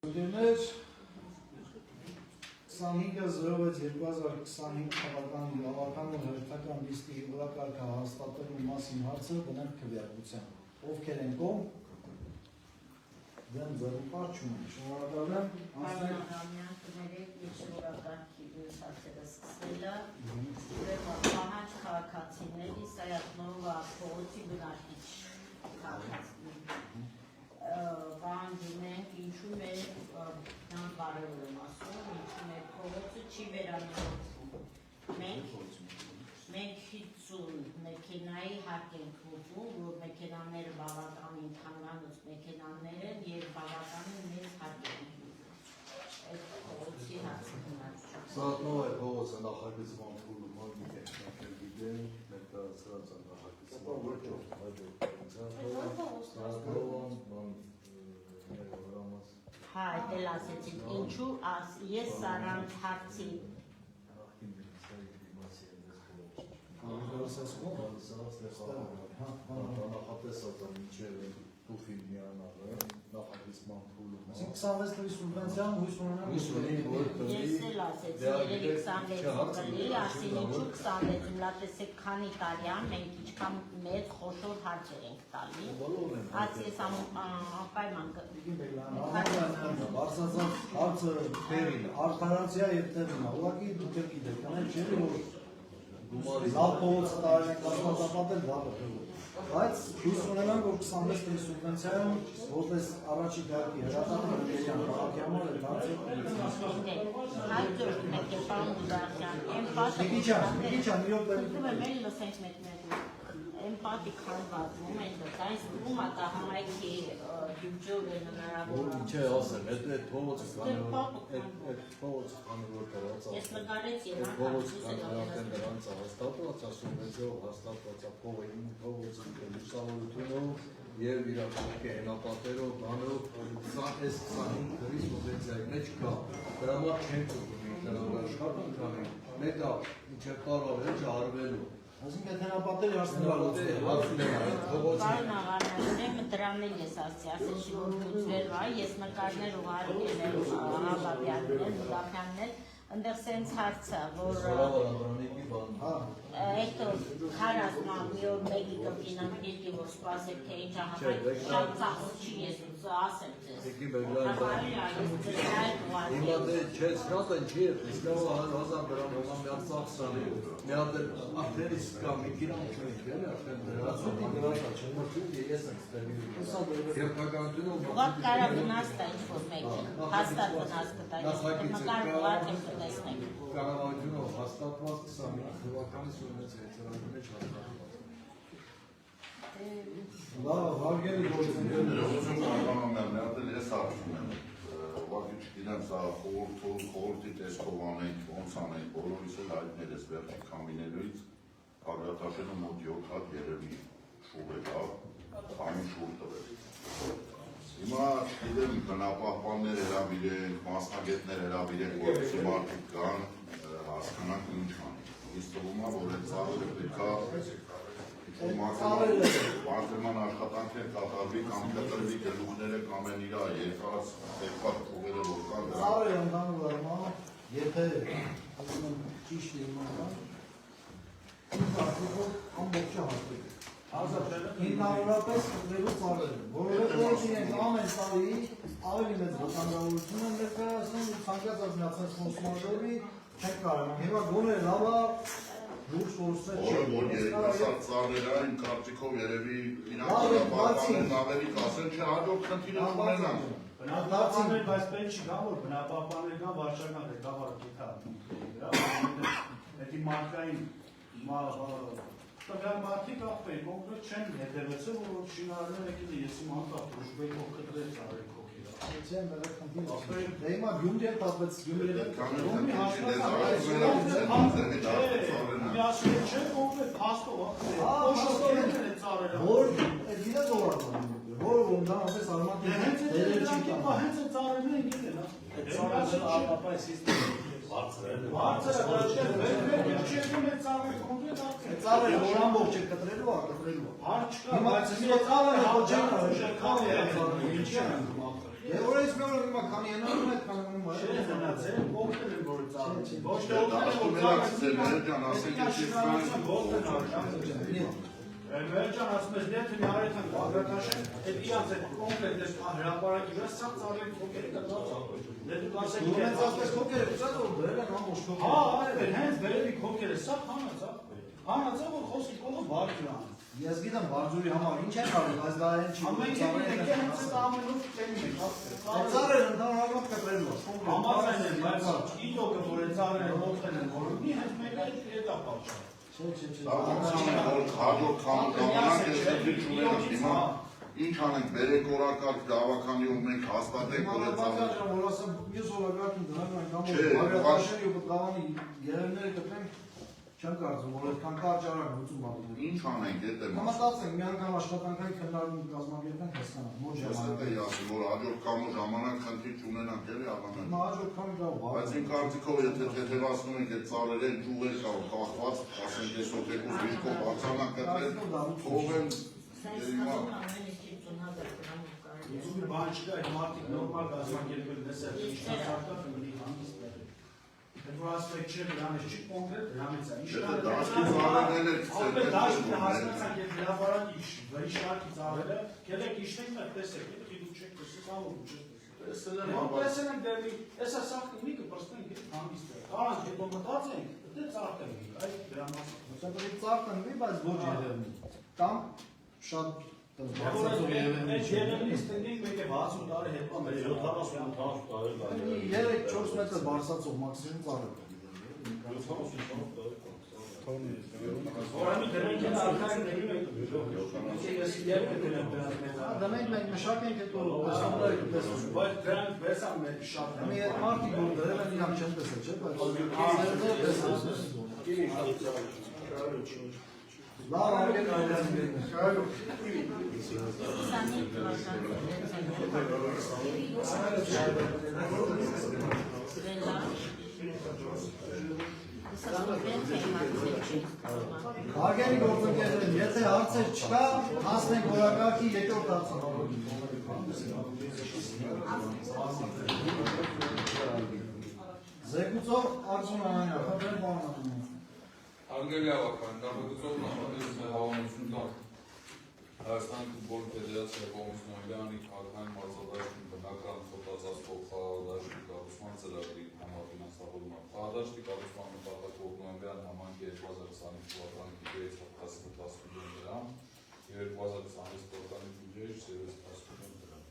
25.06.2025 թվականի լավական ու հերթական լիստի հյուրակարգը հաստատելու մասին հարցը բնենք քվեարկության։ Ովքեր են կողմ? Դեմ ձեռնպար չունեն։ Շնորհակալ եմ։ Հյուրակարգի հարցերը սկսելը Պահանջ քաղաքացիների Սայաթնովա փողոցի բնակիչ քաղաքացիներ պահանջում ենք, ինչու մեր բարերով եմ ասում, ինչու մեր փողոցը չի վերանորոգվում։ Մենք 50 մեքենայի հարկ ենք ուզում, որ մեքենաները բավականին թանկանոց մեքենաներ են և բավականին մեծ հարկ են այդ փողոցի հարցը քննարկում։ Սայաթնովա փողոցը նախագծման փուլում եկել գիտեն, ներկայացրած Հա, այդ էլ ասեցին, ինչու ես առանց հարցի նախագծման փուլում 26 թվականի սուբվենցիան հույս ունենամ Ես էլ ասեցի, երևի 26 կլի, ասին ինչու 26, լատեսեք քանի տարի մենք ինչքան մեծ խոշոր հարցեր ենք տալի, այս ես անպայման Բարսացած հարցը բերի, արդարանցիա և տերնա, ուղղակի դուք էլ գիտեք, կանեն չէ, որ լավ փողոցը տարել ենք ասպատապատել լավ է, բայց հույս ունենանք, որ 26 թվականի սուբվենցիայում որպես առաջի դարքի հրատապը Հրեշյան քաղաքի համար է դարձել Հայձորդ մեկ է, պարոն Դուդարխյան, Միգիչյան, մի րոպե Էմպատիկ հանվածում են դայս ումատա համայքի դյուջով են հնարավոր Չէ, ասեմ, այդ փողոցը քանի որ դրանց Ես նկարեց դրանց հաստատված, ասումվեցով հաստատված փողոցը լուսավորությունով և իրականքի հենապատերով, բանով, սա այս 25 գրի սուբվենցիայի մեջ կա, դրա համար չենք ուզում աշխատանք անենք, մեկը մինչև տարվա վերջը արվելու Այսինքն այդ հենապատերը հարցնելու Պարոն աղաներեմ դրան էլ ես ասեցի, որ լուծվելու է, ես նկարներ ուղարկել եմ Աղաբաբյաններ, Դուդախյաններ, ընդեղ սենց հարցը, որ հետո քարազման մի օր մեկի կպինան դիրքի, որ սպասեք, թե ինչ ահավայք, շատ ծախս չի ես ասեմ ձեզ։ Հիմա դե չէ, սրատ են չի եք, իսկավ 1000 դրամ հողա միատ ծախս անի, մի հատ էլ ախտերից կա, մի կիրան չունիք էլ արդեն դրացում, ես եմ ստեղի երկականությունով Ուղղակ կարա վնաս տա ինչ-որ մեկի, հաստատ վնաս կտա, նկար ուղղակ եմ կտեսնենք։ Կառավարությունով հաստատված 25 թվականի սուբվենցիա ծրագրի մեջ հաստատված։ Լավ, հարգելի գործընկերներ, ես հարցում եմ, ուղղակի չգիտեմ, սա խորհրդի տեսքով անենք, ոնց անենք, բոլորիս էլ հայտնել ես վերջի քամիներից, Արգատաշենը մոտ 7 հատ երևի շուռ է կա, քամի շուռ տվել։ Հիմա չգիտեմ, բնապահպաններ հրավիրենք, մասնագետներ հրավիրենք, որպեսզի մարդիկ կան, հասկանանք ինչ անենք։ Ինձ թվում է, որ այդ ծառերը պետք է Մարդրման աշխատանքներ կատարվի կամ կտրվի գլուխները կամ են իրա երկարած տեպատ ուղերը որ կան Ծառը ընդհանուր առմամբ, եթե ճիշտ իմանան, ամբողջը հատվի։ Հիմնավորապես կտրելու ծառերը, որովհետև իրենք ամեն տարի ավելի մեծ վտանգավորություն են ներկայացնում ու ցանկացած միացած կոնսումատորի չեն կարողանում։ Հիմա գոնե լավա Լուրջ որսը որ երկասած ծառերը այն կարծիքով երևի իրանք բնապահպաններն ավելի կասեն չէ հաջորդ խնդիրը չունենան։ Բնապահպաններ, բայց պետք չի գան, որ բնապահպաններ կան վարչական ղեկավարը գիտա դրա մարդկային տվյալ մարդիկ ապրեն, կոնկրետ չեն հետևեցել, որ շինարարները եկել ես իմ անկապ ուժբեկով կտրել ծառերի կողքերը։ Չեմ մեղր խնդիր ասում։ Դե հիմա գյումրի էլ պատվեց գյումրի էլ Միասին չէ կոնկրետ փաստով որ դիլը դողարում որ ոնդան ասես արմատ հենց այդ ծառերն են գիտեն ծառերը ապապայ սիստեմը ծառերը որ ամբողջ է կտրելու ակտրելու հիմա ծառերը հաջան Եվ օրից մի օր հիմա քանի են Ոչ թե Ջան, ասենք Վերջան ասում ես դեպի նարեթան Բագրատաշեն, այդ իրանց այդ կոնկրետ այս հրապարակի վրա սա ծառերի քոկերը կդած ապրել։ Դե դուք ասեք Դու մեծ ասես քոկերը ուզած որ բերել են ամբողջ քոկերը։ Հա, այլ հենց վերևի քոկերը սա հանած է։ Հանած է որ խոսքի կողը բարձրան։ Ես գիտեմ բարձուրի համար ինչ են արել, բայց դա այն չի։ Ամեն ինչ եկեք հենց այդ ամենով տենում եք։ Ծառերը ընդհանրապես կտրելու է։ Համաձայն եմ, բայց իդոկը որ այդ ծառերը ողջեն են որոնի հենց մեկը այդ ապաճառ։ հաջորդ ժամանակ ես դեպի չունենանք հիմա ինչ անենք բերեք օրակարգ գավականի ու մենք հաստատենք որ այդ ծառերը որ ասեմ ես օրակարգին դրանք կամ Չէ, բարյակաշերի ու բավանի երևները կտրենք չեմ կարծում որ այդքան կարճարան լուծում ապրել։ ինչ անենք այդ եմ Համատացենք մի անգամ աշխատանքային քննարկում կազմակերպենք հասկանանք մոտ ժամանակ։ ասում որ հաջորդ կամու ժամանակ խնդիր չունենանք էլի աղաներ Հաջորդ քանի գավ բայց իմ կարծիքով եթե թեթևացնում ենք այդ ծառերը ջուղեր կա կախված ասենք այս օտեկուս դիշկով արձանակ կտրել թող են Ուզում եմ բան չկա, այդ մարդիկ նորմալ գազམ-ակերպել դեսել ինչքան սարտատ ունի հանգիստներ։ Այդ որ ասպեկ չէ, դրանից չի կոնկրետ, դրանից է։ դաշտի ծառերն էլ Ապել դաշտի հասնացանք և հրավարան վրի շարքի ծառերը, կերեք իշնենք մեկ տեսեք, եթե դուք չեք տեսեք, ամոք չեք տեսեք։ Տեսել ենք դեպի, եսա սաղթի մի կպրստենք հետ հանգիստներ։ Կարանք հետո մտածենք, դե ծաղկենք, այդ դրա մասը։ Ծաղկն մի, բայց ոչ երևնի։ Կամ շատ Երևնից տնենք մեկ է 60 տարի հետո մեր 70 տարի 3-4 մետր բարձրացող մաքսիմում ծառը Որանի դրանք են արքայինների Դրանք մենք մշակենք հետո տեսանները կտեսնենք բայց դրանք բեսան մեր շատ Մի այդ մարդիկ որ դրել են իրանք չեն տեսել չէ բայց լավ արգել այլազգ Արգելի գործընկերներ, եթե հարցեր չկա, հասնենք օրակարգի երկրորդ հարցին Զեկուցող Արգոն Այանյան, խնդրեմ պարոն Արգելի ավական, կապակցող նախատես հավանություն տակ Հայաստանի ֆուտբոլ ֆեդերացիայի կողմից նոյեմբերի քաղաքային մարզադաշտի բնական խոտածածկող խաղադաշտի կառուցման ծրագրի համաֆինանսավորումը։ Խաղադաշտի կառուցման նպատակով նոյեմբերյան համայնքի 2025 թվականի բյուջեից 10 միլիոն դրամ և 2026 թվականի բյուջեից 30 միլիոն դրամ։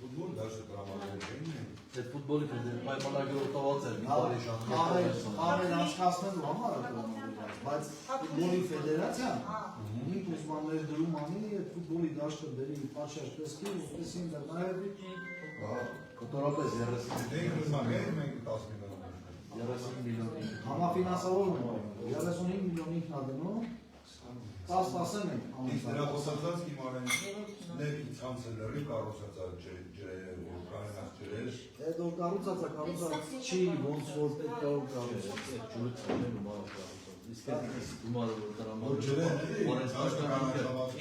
Ֆուտբոլ դաշտը տրամադրել չէ՞։ Այդ ֆուտբոլի պայմանագրով տված էր մի բարի խաղեր անցկացնելու համար բայց ֆուտբոլի ֆեդերացիան ինք ուսմաններ դրում անի այդ ֆուտբոլի դաշտը բերի պատշաճ տեսքի ուսուցին դա նաև կոտորապես 30 միլիոն համաֆինանսավորում 35 միլիոն ինքնադնում 10-10 ենք Իսկ դրա խոսացած կիմարեններ ցանցելերի կառուցած ջրեր, կանանց ջրեր Այդ որ կառուցած չի ոնց որ պետք է կառուցած ջուրը ծնելու մարդ Իսկ այդ գումարը որ տրամադրել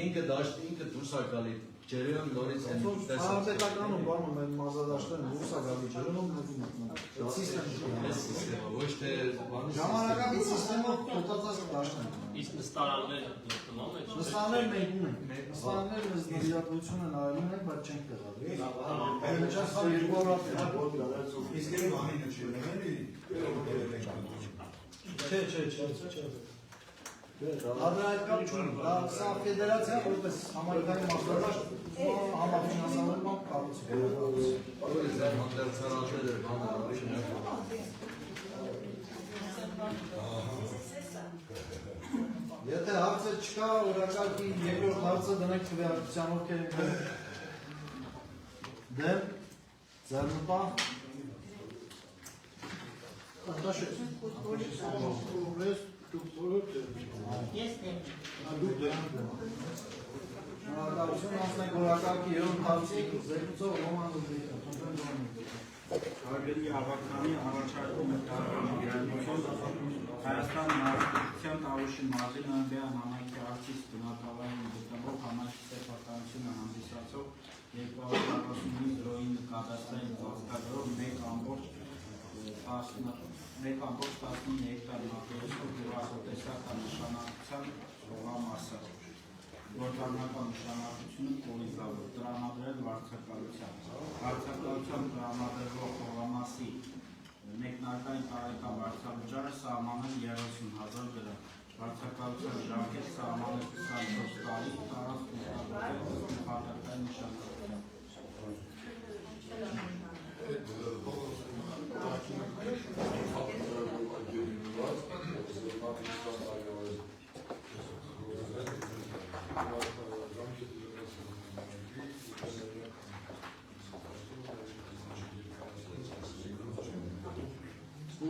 ինքը դաշտի ինքը դուրս է գալի ջերերը նորից են տեսած Հանրապետականում բանում են մազադաշտերն դուրս է գալի ջերերով սիստեմը ոչ թե ժամանակակից սիստեմով փոխածած դաշտն Իսկ նստարանները դնում եք Նստարաններ մենք ունենք նստարանները մեզ նվիրատվություն են արել ունենք բայց չենք տեղադրել Այդ միջանցքով 200 Իսկ այն անինը չի էլի Չէ Դա այդ կապ չունի, դա սա ֆեդերացիա որպես համայնքային մասնադաշտ համաֆինանսավորման կառուցում Եթե հարցը չկա, օրակարգի երկրորդ հարցը դնենք քվեարկության ովքեր են դեմ, ձեռնպահ Ես դեմ Շնորհակալություն անցնենք օրակարգի երրորդ հարցի զեկուցող Ռոման Ուզբեկյան Արգելի ավականի առաջարկում է տարբերություն Հայաստան Մարզության Տավուշի մարզի նոյեմբերյան համայնքի արտիստ բնակավայրին գտնվող համայնքի սեփականությունը հանդիսացող 245 դրոյի կադաստրային ծածկագրով 1.1 1.19 հեկտար մակերեսով գյուղատնտեսական նշանակության հողամասը, գործառնական նշանակությունը կորիզավոր, տրամադրել վարձակալության։ Վարձակալության տրամադրվող հողամասի մեկնարկային տարեկան վարձավճարը սահմանել 30,000 դրամ։ Վարձակալության ժամկետ սահմանել 24 տարի, տարածք օգտագործել նպատակային նշանակությամբ։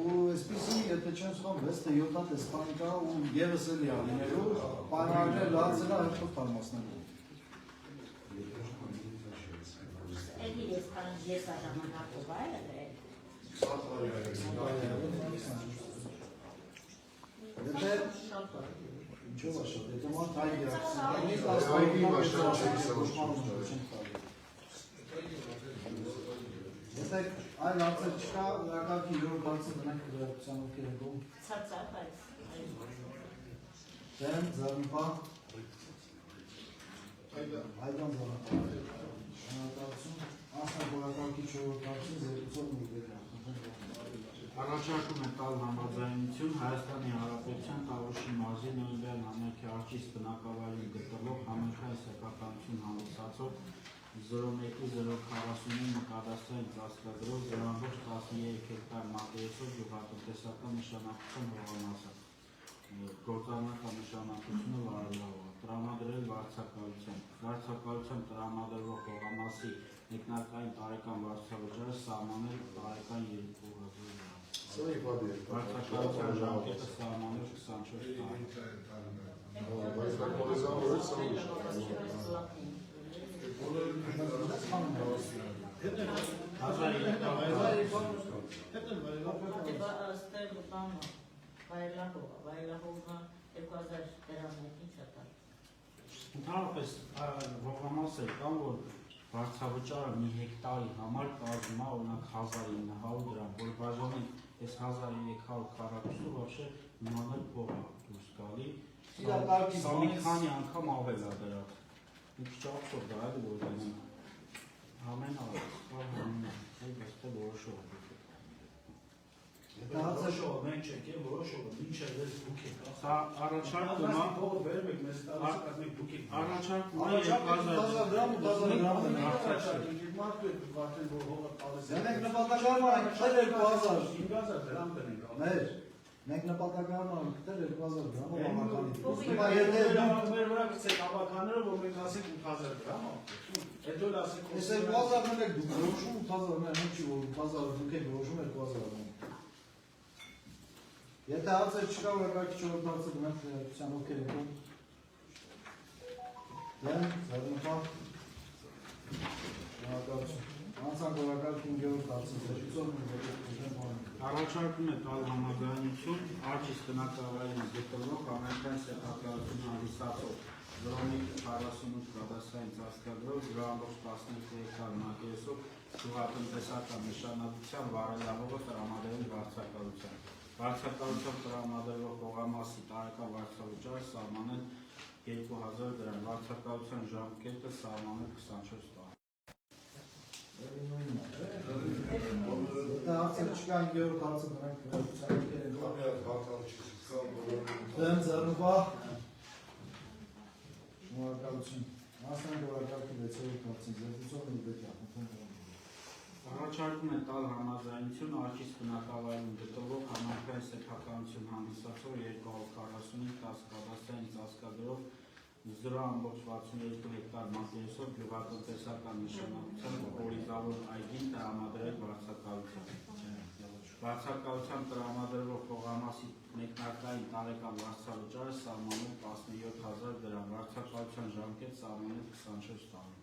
Ու այսպեսի, եթե չեմ սխալվում, 6-7 տեսփան կա ու եւս էլի ալիներու, պայմանները լացել է հերթով տարմասներով։ Էլի ես ժամանակով այլ է դրել։ Եթե ինչով է շատ, եթե ման Եթե այլ հարցեր չկա, ուղղակի երրորդ հարցը դնենք քրեական ովքեր են։ Ցածա, բայց Դեմ Զարմպա Հայդան Զարմպա Շնորհակալություն Ասնագորակարգի չորրորդ հարցը զեկուցող նույնպես Առաջարկում է տալ համաձայնություն Հայաստանի Հանրապետության Տավուշի մարզի Նոյեմբերյան համայնքի Արճիս բնակավայրում գտնվող համայնքային սեփականություն հանդիսացող 01049 կադաստրային ծածկագրով 0.13 հեկտար մակերեսով գյուղատնտեսական նշանակության հողամասը, գործառնական նշանակությունը վարելավը, տրամադրել վարձակալության տրամադրվող հողամասի մեկնարկային տարեկան վարձավճարը սահմանել տարեկան 2,000 դրամ։ Վարձակալության ժամկետը սահմանել 24 տարի։ Ընդհանրապես հողամասեր կան, որ վարձավճարը մի հեկտարի համար կազմում է օրինակ 1900 դրամ, որ բաժանենք այս 1300 քառակուսու вообще նմանալ փող է դուրս գալի։ Սա մի քանի անգամ ավել է դրա։ Մի քիչ ափսոս դա էլ որ ամեն որոշող։ Որոշող մենք չենք, որոշողը մինչև ես դուք եք։ Սա առաջարկում է փողը վերում եք մեզ տալիս կազմեք դուք եք։ Առաջարկում է 1000 դրամ ու 1000 դրամ Մարդու եք վարտել որ հողը տալիս։ Մենք նպատակարարում ենք գտել 2000 5000 դրամ տնենք։ Մենք նպատակարարում ենք գտել 2000 դրամ հավաքանի։ Հիմա եթե դուք մեր վրա գցեք հավաքաները, որ մենք ասենք 8000 դրամ, հետո ասենք Ես 2000-ն եք դուք որոշում 8000-ն է, ինչի որ 8000 դուք եք որոշում 2000-ն։ Եթե հարցեր չկա, ուղղակի չորրորդ հարցը գնանք քրեական ովքեր եք։ Դեմ Զարմպա Շնորհակալություն։ Անցանք օրակարգ 5-րդ հարցը զեկուցող Առաջարկում է տալ համաձայնություն Արճիս բնակավայրում գտնվող համայնքային սեփականություն հանդիսացող 0.48 կադաստրային ծածկագրով 0.12 հեկտար մակերեսով գյուղատնտեսական նշանակության վարելահողը տրամադրել վարձակալության։ Վարձակալության տրամադրվող հողամասի տարեկան վարձավճարը սահմանել 2000 դրամ, վարձակալության ժամկետը սահմանել 24 տարի։ Եթե հարցեր չկա 5-րդ հարցը դրանք քրեական ովքեր են։ Դեմ Զարմպա Շնորհակալություն։ Անցանք օրակարգի 6-րդ հարցին զեկուցող նույնպես Առաջարկում է տալ համաձայնություն Արճիս բնակավայրում գտնվող համայնքային սեփականություն հանդիսացող 245 կադաստրային ծածկագրով 0.62 հեկտար մակերեսով գյուղատնտեսական նշանակության կորիզավոր այգին տրամադրել վարձակալության։ Վարձակալության տրամադրվող հողամասի մեկնարկային տարեկան վարձավճարը սահմանել 17000 դրամ, վարձակալության ժամկետ սահմանել 24 տարի։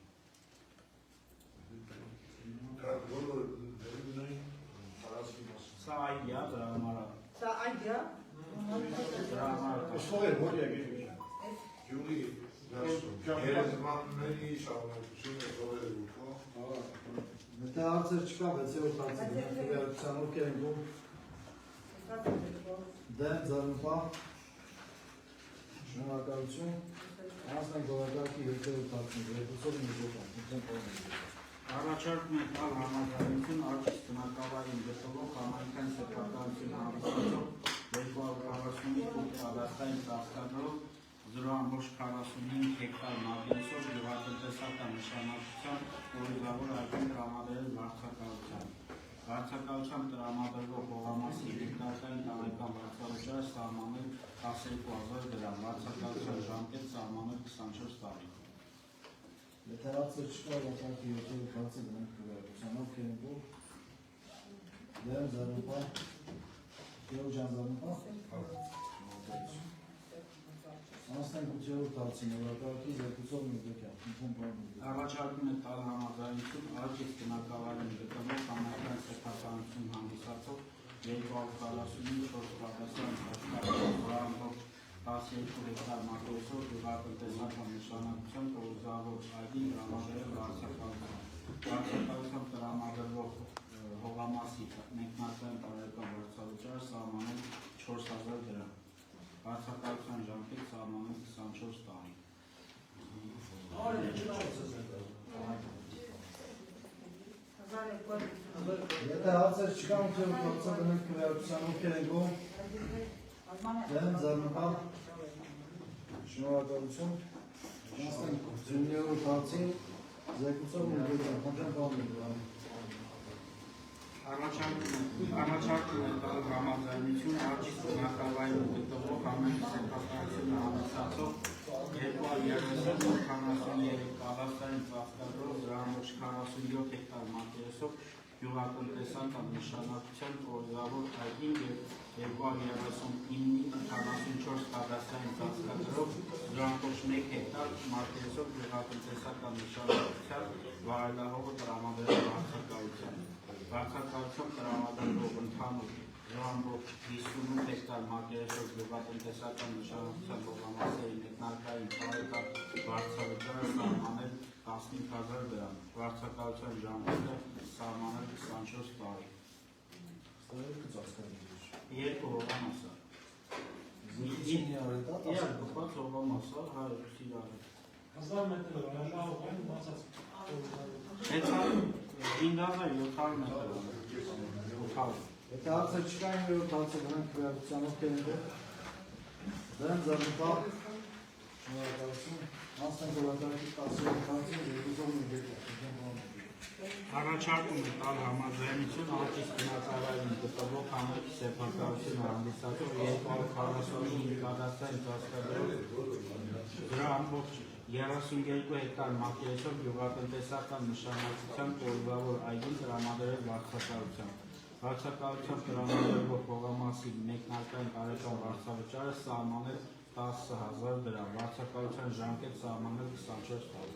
Սա այգիա դրա համար։ Սա այգիա։ Դրա համար։ Յուլի գերեզմանների շարունակությունը ծովերը ուտող։ Եթե հարցեր չկա, 6-րդ հարցը դնենք քվեարկության ովքեր են գում։ Դեմ ձեռնպահ։ Շնորհակալություն։ Անցնենք օրակարգի 7-րդ հարցին, երկուսով միջոցով։ Առաջարկում է տալ համաձայնություն արջից բնակավայրին գտնվող համայնքային սեփականությունը հանդիսացող 245 կադաստրային ծածկագրով 0.45 հեկտար մակերեսով գյուղատնտեսական նշանակության օրինավոր այգի տրամադրել վարձակալության։ Վարձակալությամբ տրամադրվող հողամասի հեկտարային տարեկան վարձավճարը սահմանել 12,000 դրամ, վարձակալության ժամկետ սահմանել 24 տարի։ Եթե հարցեր չկա, օրակարգի 7-րդ հարցը դնենք քվեարկության ովքեր են գում։ Դեմ ձեռնպահ։ Գեորգյան ձեռնպահ։ Անցնենք 8-րդ հարցին, օրակարգի երկուսով միջոցով։ Առաջարկում է տալ համաձայնություն արջից բնակավայրին գտնվող համայնքային սեփականություն հանդիսացող 245 կադաստրային ծածկագրով 12 հեկտար մակերեսով գյուղատնտեսական նշանակության տոզավոր այգի տրամադրել վարձակալության։ Վարձակալությամբ տրամադրվող հողամասի մեկնարկային տարեկան վարձավճարը սահմանել 4000 դրամ։ Վարձակալության ժամկետ սահմանել 24 տարի։ Եթե հարցեր չկա, 8-րդ հարցը դնենք քվեարկության ովքեր են գում։ Դեմ ձեռնպահ։ Շնորհակալություն։ Անցնենք 9-րդ հարցին, զեկուցող միջոցով, խնդրեմ բանին։ Առաջարկում է տալ համաձայնություն արջից բնակավայրում գտնվող համայնքի սեփականությունը հանդիսացող 243 կադաստրային ծածկագրով 0.47 հեկտար մակերեսով գյուղատնտեսական նշանակության օրինավոր այգին և 239 կադաստրային ծածկագրով 0.1 հեկտար մակերեսով գյուղատնտեսական նշանակության վայելահողը տրամադրել վարձակալության։ Վարձակալությամբ տրամադրվող ընդհանուր 0.58 հեկտար մակերեսով գյուղատնտեսական նշանակության հողամասերի մեկնարկային տարեկան վարձավճարը սահմանել 15000 դրամ, վարձակալության ժամկետը սահմանել 24 տարի։ Երկու հողամասը։ Երկու հողամասը 100 իրար։ 1000 մետր հողային բացած։ 5700 մետր։ Եթե հարցեր չկա, 9-րդ հարցը դնենք քվեարկության ովքեր են գում։ Դեմ ձեռնպահ։ Շնորհակալություն։ Անցնենք օրակարգի 10-րդ հարցին, երկուսով միջոցով։ Առաջարկում է տալ համաձայնություն արջից բնակավայրին գտնվող համայնքի սեփականությունը հանդիսացող 245 կադաստրային ծածկագրով 0.32 հեկտար մակերեսով գյուղատնտեսական նշանակության օրինավոր այգին տրամադրել վարձակալության։ Վարձակալությամբ տրամադրվող հողամասի մեկնարկային տարեկան վարձավճարը սահմանել 10000 դրամ, վարձակալության ժամկետ սահմանել 24 տարի։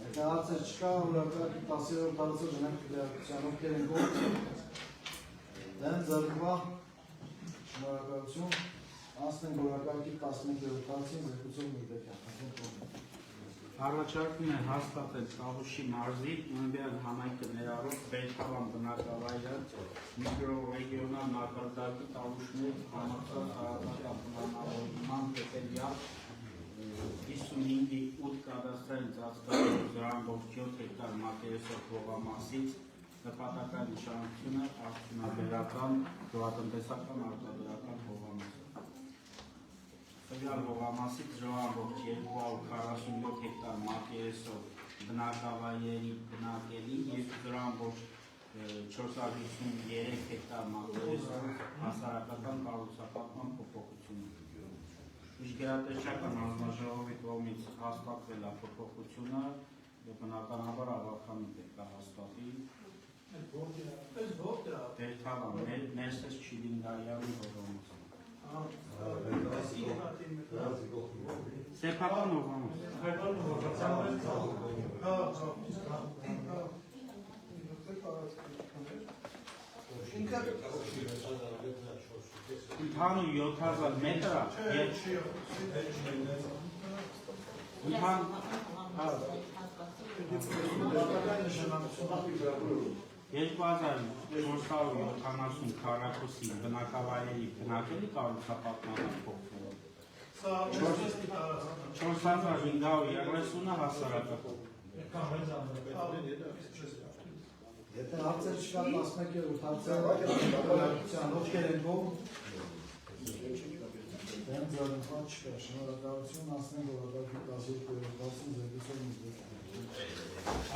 Եթե հարցեր չկա, օրակարգի 10-րդ հարցը դնենք քվեարկության ովքեր են գում։ Դեմ ձեռնպահ։ Շնորհակալություն։ Անցնենք օրակարգի 11-րդ հարցին, զեկուցող Միդեկյան։ Առաջարկում է հաստատել Տավուշի մարզի նույնբերան համայնքը ներառող Բերքավան բնակավայրը միկրոռեգիոնալ մակարդակի Տավուշներ համակարգ հարաբերական պլանավորման հետևյալ 55.8 կադաստրային ծածկագրով 0.7 հեկտար մակերեսով հողամասից նպատակային նշանակությունը արդյունաբերական, գյուղատնտեսական արտադրական հողամաս։ Տվյալ հողամասից 0.247 հեկտար մակերեսով բնակավայրերի բնակելի և 0.453 հեկտար մակերեսով հասարակական կառուցապատման փոփոխությունը։ Միջգերատեսչական հանձնաժողովի կողմից հաստատվել է փոփոխությունը եւ բնականաբար ավականին պետք է հաստատի։ Բերքավան ներսես Չիլինգարյանի հողամաս։ Սեփական հողամաս։ Ընդհանուր 7000 մետր $2470 քառակուսի բնակավայրերի բնակելի կառուցապատման փոխվում։ 4530-ը հասարակական։ Եթե հարցեր չկա 11-րդ հարցերը ովքեր են գոհ դեմ ձեռնպատ չկա, շնորհակալություն ասնենք որակարգի 12-րդ հարցին զեկուցող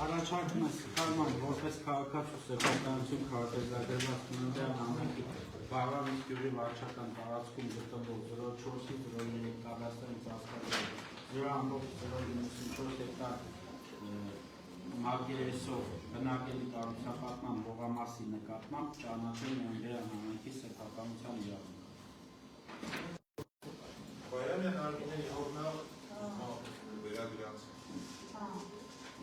Առաջարկում է սխալման որպես քաղաքացու սեփականություն քարտեզագրված նույնիսկ համայնքի Բաղարանի գյուղի վարչական տարածքում գտնվող 04-ից 03 կադաստրի ծածկագրել 0.094 հեկտար մակերեսով բնակելի կառուցապատման հողամասի նկատմամբ ճանաչել Նյարդյան համայնքի սեփականության իրավունք։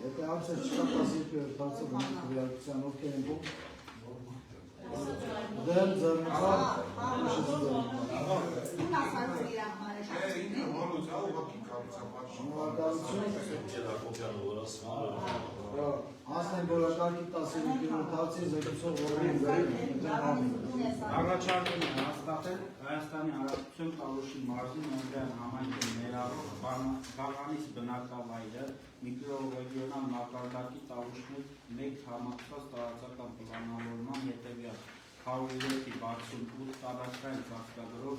Եթե հարցեր չկա 12-րդ հարցը բնիկ քվեարկության ովքեր են գոհ դեմ ձեռնպատ Ասնենք որակարգի 15-րդ հարցին զեկուցող Առաջարկում է հաստատել Հայաստանի Հանրապետություն Տավուշի մարզի Նյարդյան համայնքի ներառող Բաղանից բնակավայրը միկրոռեգիոնալ մակարդակի Տավուշներ 1 համակցված տարածական պլանավորման հետևյալ 103-68 կադաստրային ծածկագրով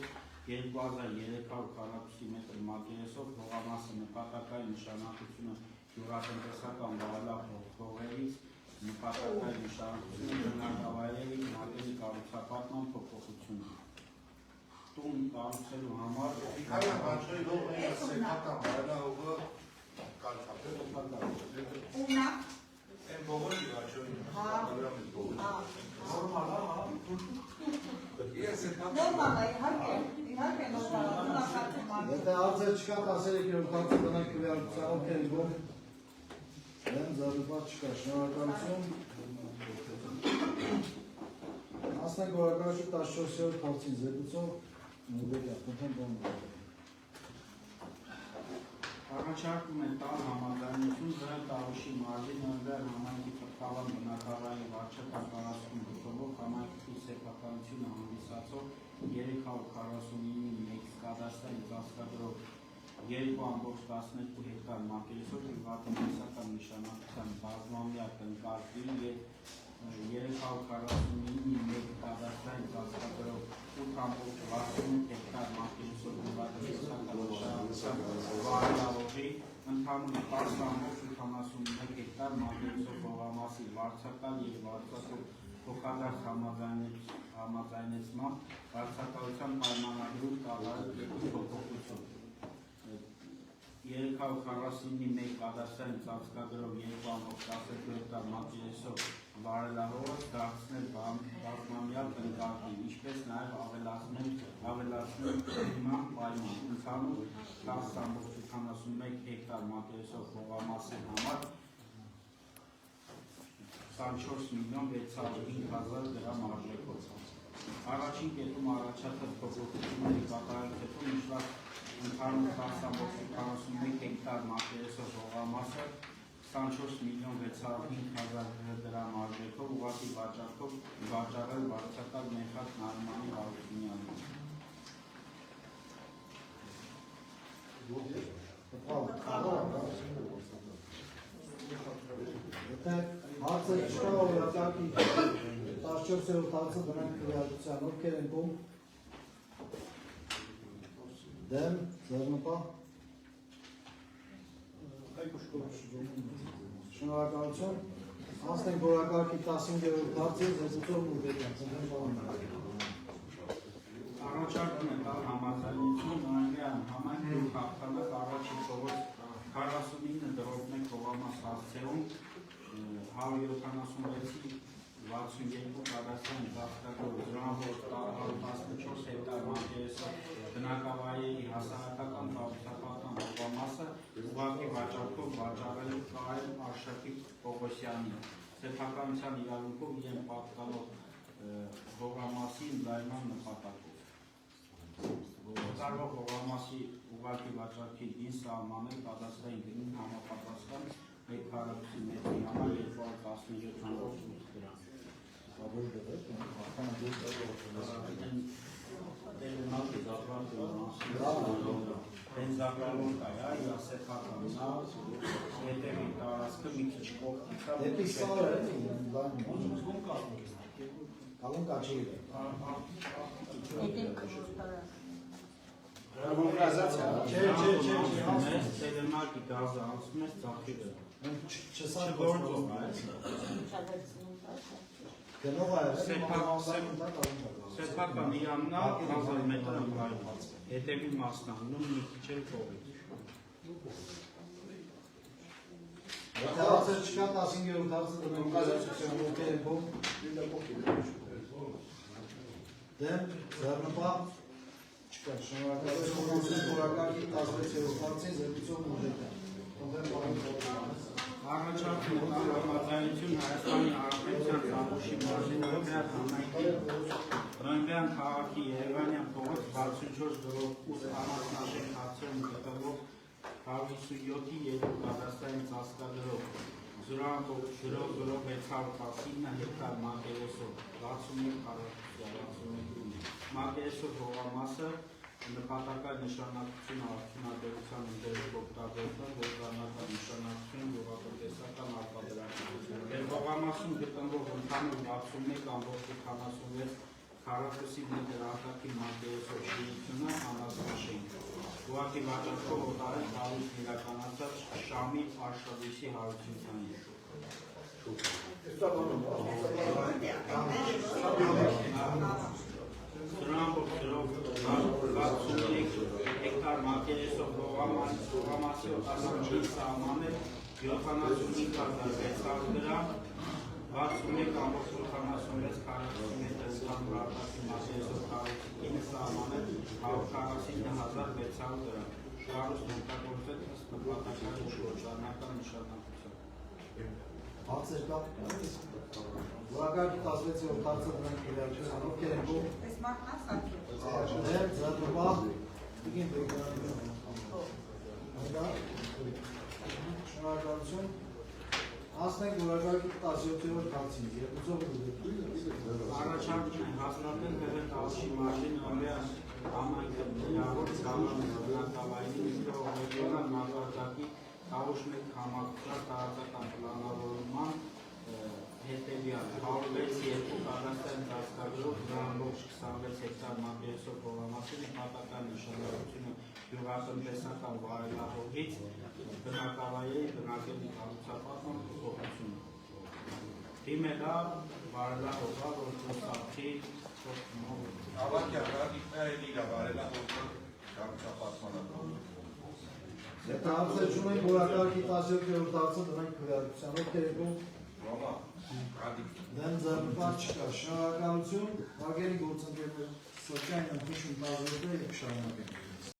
2300 քառակուսի մետր մակերեսով հողամասը նպատակային նշանակությունը յուղատնտեսական վայելափոխ հողերից նպատակային նշանակությունը բնակավայրերի մակերի կառուցապատման փոփոխություն։ Տուն կառուցելու համար Եթե հարցեր չկա 13-րդ հարցը բնիկ քվեարկության ովքեր են գոհ դեմ ձեռնպատ չկա, շնորհակալություն Ասնենք որակարգի 14-րդ հարցին զեկուցող Առաջարկում է տալ համաձայնություն դրել Տավուշի մարզի Նյարդյան համայնքի թվկավան բնակավայրի վարչական տարածքում գտնվող համայնքի սեփականությունը հանդիսացող 349 կադաստրային ծածկագրով 2.12 հեկտար մակերեսով յուղատնտեսական նշանակության բազմամյա տնկարկի եւ 349 կադաստրային ծածկագրով 8.68 հեկտար մակերեսով յուղատնտեսական նշանակության վայրահողի ընդհանուր 10.81 հեկտար մակերեսով հողամասի վարձակալ եւ վարձակող փոխադարձ համաձայնեցմամբ վարձակալության պայմանագրում կատարել փոփոխություն 349 կադաստրային ծածկագրով 2.10 հեկտար մակերեսով վարելահողը դարձնել բազմամյա տնկարկի, ինչպես նաև ավելացնել հիման պայման ընդհանուր 10.71 հեկտար մակերեսով հողամասի համար 24,605,000 դրամ արժեքով։ Առաջին կետում առաջացած փոփոխությունների կատարելուց հետո նշված ընդհանուր 10.41 հեկտար մակերեսով հողամասը 24,605,000 դրամ արժեքով ուղղակի վաճառքով վաճառել վարձակալ Մեխակ Նարմանի Հարությունյանին։ Եթե հարցեր չկա որակարգի 14-րդ հարցը բնիկ քվեարկության ովքեր են գոհ դեմ ձեռնպատ շնորհակալություն ասնենք որակարգի 15-րդ հարցին զեկուցող Առաջարկում է տալ համաձայնություն Նյարդյան համայնքի հաղթանակ առաջին շողոց 49.1 հողամաս հասցեում 176-ի 62 կադաստրային ծածկագրով 0.14 հեկտար մակերեսով բնակավայրերի հասարակական կառուցապատման հողամասը ուղղակի վաճառքով վաճառելու Կարեն Արշակի Պողոսյանին սեփականության իրավունքով իրեն պատկանող հողամասի ընդլայնման նպատակով։ Տարվող հողամասի ուղղակի վաճառքի դին սահմանել կադաստրային գնին համապատասխան այդ քառակուսի մետրի համար 217.8 դրամ։ Աբոր դրեք, ախան Տելեմակի զապրանքը բենզակալոն կա, սեփականա, հետևի տարածքը մի քիչ կողքից է։ դեպի սարը կալուն կաչի է։ Տելեմակի գազը անցում է ծախի վրա։ Չսարգործում է։ Գնով է, Սեփական իրաննա 1000 մետր ընդայնված, հետևի մասնանում մի քիչ էլ կողից։ Եթե հարցեր չկա 15-րդ հարցը դնենք կայացության ոգերեբով դեմ ձեռնպահ չկա, շնորհակալություն խորակարգի 16-րդ հարցին զեկուցող ուժեկան։ Առաջարկում համաձայնություն Հայաստանի Հանրապետության Տանուշի մարզի Ռոմբյան համայնքի Ռոմբյան քաղաքի Երևանյան փողոց 64-8 անասնաշեն հարցերում գտնվող 157-ի 2 կադաստրային ծածկագրով 0.0619 հեկտար մակերեսով 61 քառակուսի մակերեսով հողամասը նպատակային նշանակություն արդյունաբերության ընդերեք օգտագործման գործառնական նշանակություն գյուղատնտեսական արտադրական։ Մեր հողամասում գտնվող ընդհանուր 61.86 քառակուսի մետր արտաքին մակերեսով շինությունը անասնաշենք։ Ուղղակի վաճառքով օտարել հարուստ իրականացած Շամի արշավույսի հարությունության հեկտար մակերեսով հողամասի օտարների սահմանը 75,600 դրամ, 61.86 քառակուսի մետր ընդհանուր արտաքին մակերեսով քառակուսի սահմանը 149,600 դրամ։ Շահրուստ օգտագործել ըստ նպատակային գործառնական նշանակության։ Հարցեր կա։ Որակարգի 16-րդ հարցը դրանք քվեարկության ովքեր են ով։ Այս մարդն ասացի։ Դեր ձեռնպահ դին շնորհակալություն։ Հասնենք որակարգի 17-րդ հարցին։ Երկուսով Առաջարկում են հաստատել Հեղեն Տալշի մարզի Նորեան համայնքը միավոր գաղափարի միկրոռեգիոնալ մակարդակի Տավուշ 1 համակարգչար տարածական պլանավորման հետևյալ 106 կադաստրային ծածկագրով 0.26 հեկտար մակերեսով հողամասի նպատակային նշանակությունը գյուղատնտեսական վայելահողից բնակավայրերի բնակելի կառուցապատման փոփոխություն։ Դիմելա վայելահողը, որ խոսափի Եթե հարցեր չունենք որակարգի 17-րդ հարցը դրանք քվեարկության ովքեր են ով։ Դեմ ձեռնպահ չկա, շնորհակալություն, հարգելի գործընկերներ, սոցիալական ընդմիջում տարբերակները կշարունակենք։